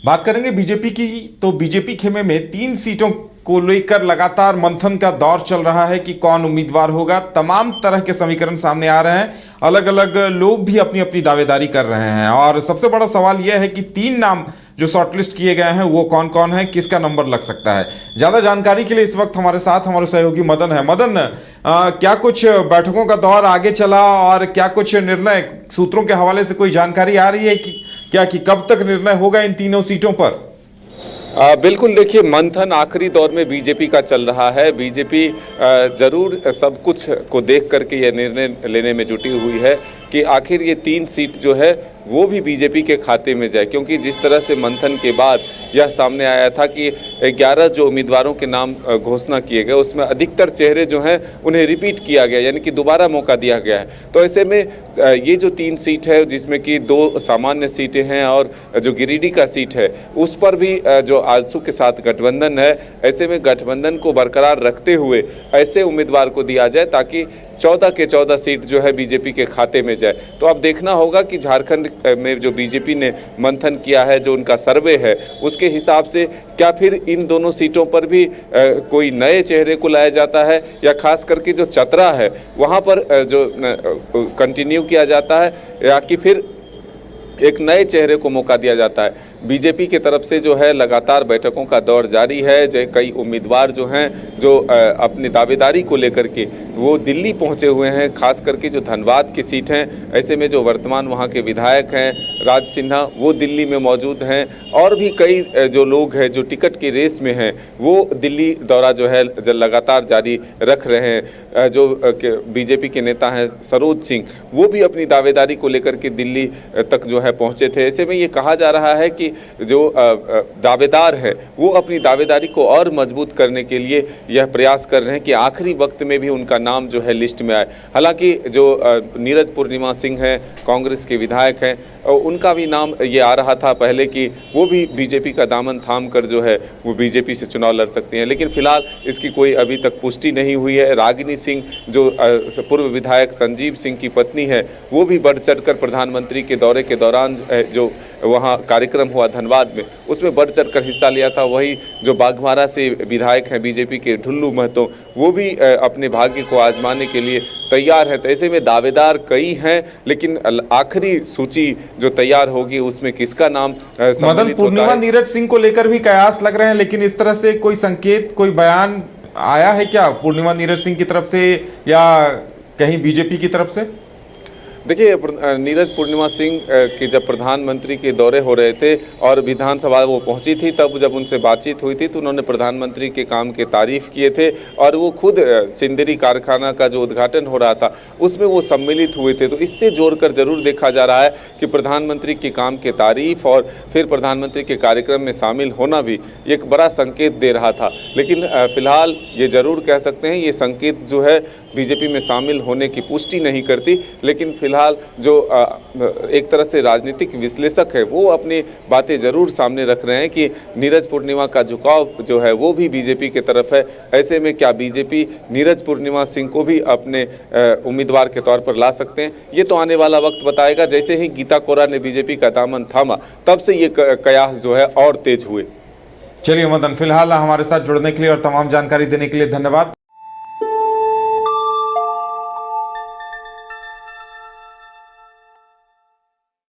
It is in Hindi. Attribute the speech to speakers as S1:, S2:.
S1: बात करेंगे बीजेपी की, तो बीजेपी खेमे में 3 सीटों को लेकर लगातार मंथन का दौर चल रहा है कि कौन उम्मीदवार होगा। तमाम तरह के समीकरण सामने आ रहे हैं, अलग अलग लोग भी अपनी अपनी दावेदारी कर रहे हैं और सबसे बड़ा सवाल यह है कि 3 नाम जो शॉर्टलिस्ट किए गए हैं वो कौन कौन है, किसका नंबर लग सकता है। ज्यादा जानकारी के लिए इस वक्त हमारे साथ हमारे सहयोगी मदन है। मदन, क्या कुछ बैठकों का दौर आगे चला और क्या कुछ निर्णय सूत्रों के हवाले से कोई जानकारी आ रही है कि क्या कि कब तक निर्णय होगा इन तीनों सीटों पर?
S2: बिल्कुल, देखिए मंथन आखिरी दौर में बीजेपी का चल रहा है। बीजेपी जरूर सब कुछ को देख करके यह निर्णय लेने में जुटी हुई है कि आखिर ये 3 सीट जो है वो भी बीजेपी के खाते में जाए, क्योंकि जिस तरह से मंथन के बाद यह सामने आया था कि 11 जो उम्मीदवारों के नाम घोषणा किए गए उसमें अधिकतर चेहरे जो हैं उन्हें रिपीट किया गया, यानी कि दोबारा मौका दिया गया है। तो ऐसे में ये जो 3 सीट है जिसमें कि 2 सामान्य सीटें हैं और जो गिरिडीह का सीट है उस पर भी जो आजसू के साथ गठबंधन है, ऐसे में गठबंधन को बरकरार रखते हुए ऐसे उम्मीदवार को दिया जाए ताकि 14 के 14 सीट जो है बीजेपी के खाते में जाए। तो अब देखना होगा कि झारखंड में जो बीजेपी ने मंथन किया है, जो उनका सर्वे है उसके हिसाब से क्या फिर इन दोनों सीटों पर भी कोई नए चेहरे को लाया जाता है या खास करके जो चतरा है वहाँ पर जो कंटिन्यू किया जाता है या कि फिर एक नए चेहरे को मौका दिया जाता है। बीजेपी की तरफ से जो है लगातार बैठकों का दौर जारी है। जो कई उम्मीदवार जो हैं जो अपनी दावेदारी को लेकर के वो दिल्ली पहुंचे हुए हैं, खास करके जो धनबाद की सीट हैं, ऐसे में जो वर्तमान वहां के विधायक हैं राज सिन्हा वो दिल्ली में मौजूद हैं और भी कई जो लोग हैं जो टिकट की रेस में हैं वो दिल्ली दौरा जो है लगातार जारी रख रहे हैं। जो बीजेपी के नेता हैं सरोज सिंह वो भी अपनी दावेदारी को लेकर के दिल्ली तक जो है पहुंचे थे। ऐसे में ये कहा जा रहा है कि जो दावेदार है वो अपनी दावेदारी को और मजबूत करने के लिए यह प्रयास कर रहे हैं कि आखिरी वक्त में भी उनका नाम जो है लिस्ट में आए। हालांकि जो नीरज पूर्णिमा सिंह हैं, कांग्रेस के विधायक हैं, उनका भी नाम ये आ रहा था पहले कि वो भी बीजेपी का दामन थाम कर जो है वो बीजेपी से चुनाव लड़ सकती हैं, लेकिन फिलहाल इसकी कोई अभी तक पुष्टि नहीं हुई है। रागिनी सिंह जो पूर्व विधायक संजीव सिंह की पत्नी है वो भी बढ़ चढ़कर प्रधानमंत्री के दौरे के दौरान जो वहाँ कार्यक्रम हुआ धनबाद में उसमें बढ़ चढ़कर हिस्सा लिया था। वही जो बाघमारा से विधायक हैं बीजेपी के ढुल्लू महतो वो भी अपने भाग्य को आजमाने के लिए तैयार है। तो ऐसे में दावेदार कई हैं, लेकिन आखिरी सूची जो तैयार होगी उसमें किसका नाम
S1: मदन, पूर्णिमा नीरज सिंह को लेकर भी कयास लग रहे हैं, लेकिन इस तरह से कोई संकेत, कोई बयान आया है क्या पूर्णिमा नीरज सिंह की तरफ से या कहीं बीजेपी की तरफ से?
S2: देखिए, नीरज पूर्णिमा सिंह के जब प्रधानमंत्री के दौरे हो रहे थे और विधानसभा वो पहुंची थी, तब जब उनसे बातचीत हुई थी तो उन्होंने प्रधानमंत्री के काम के तारीफ किए थे और वो खुद सिंदरी कारखाना का जो उद्घाटन हो रहा था उसमें वो सम्मिलित हुए थे। तो इससे जोड़कर जरूर देखा जा रहा है कि प्रधानमंत्री के काम के तारीफ और फिर प्रधानमंत्री के कार्यक्रम में शामिल होना भी एक बड़ा संकेत दे रहा था। लेकिन फिलहाल ये जरूर कह सकते हैं ये संकेत जो है बीजेपी में शामिल होने की पुष्टि नहीं करती, लेकिन फिलहाल जो एक तरह से राजनीतिक विश्लेषक है वो अपनी बातें जरूर सामने रख रहे हैं कि नीरज पूर्णिमा का झुकाव जो है वो भी बीजेपी की तरफ है। ऐसे में क्या बीजेपी नीरज पूर्णिमा सिंह को भी अपने उम्मीदवार के तौर पर ला सकते हैं, ये तो आने वाला वक्त बताएगा। जैसे ही गीता कोरा ने बीजेपी का दामन थामा तब से ये कयास जो है और तेज हुए।
S1: चलिए मदन, फिलहाल हमारे साथ जुड़ने के लिए और तमाम जानकारी देने के लिए धन्यवाद।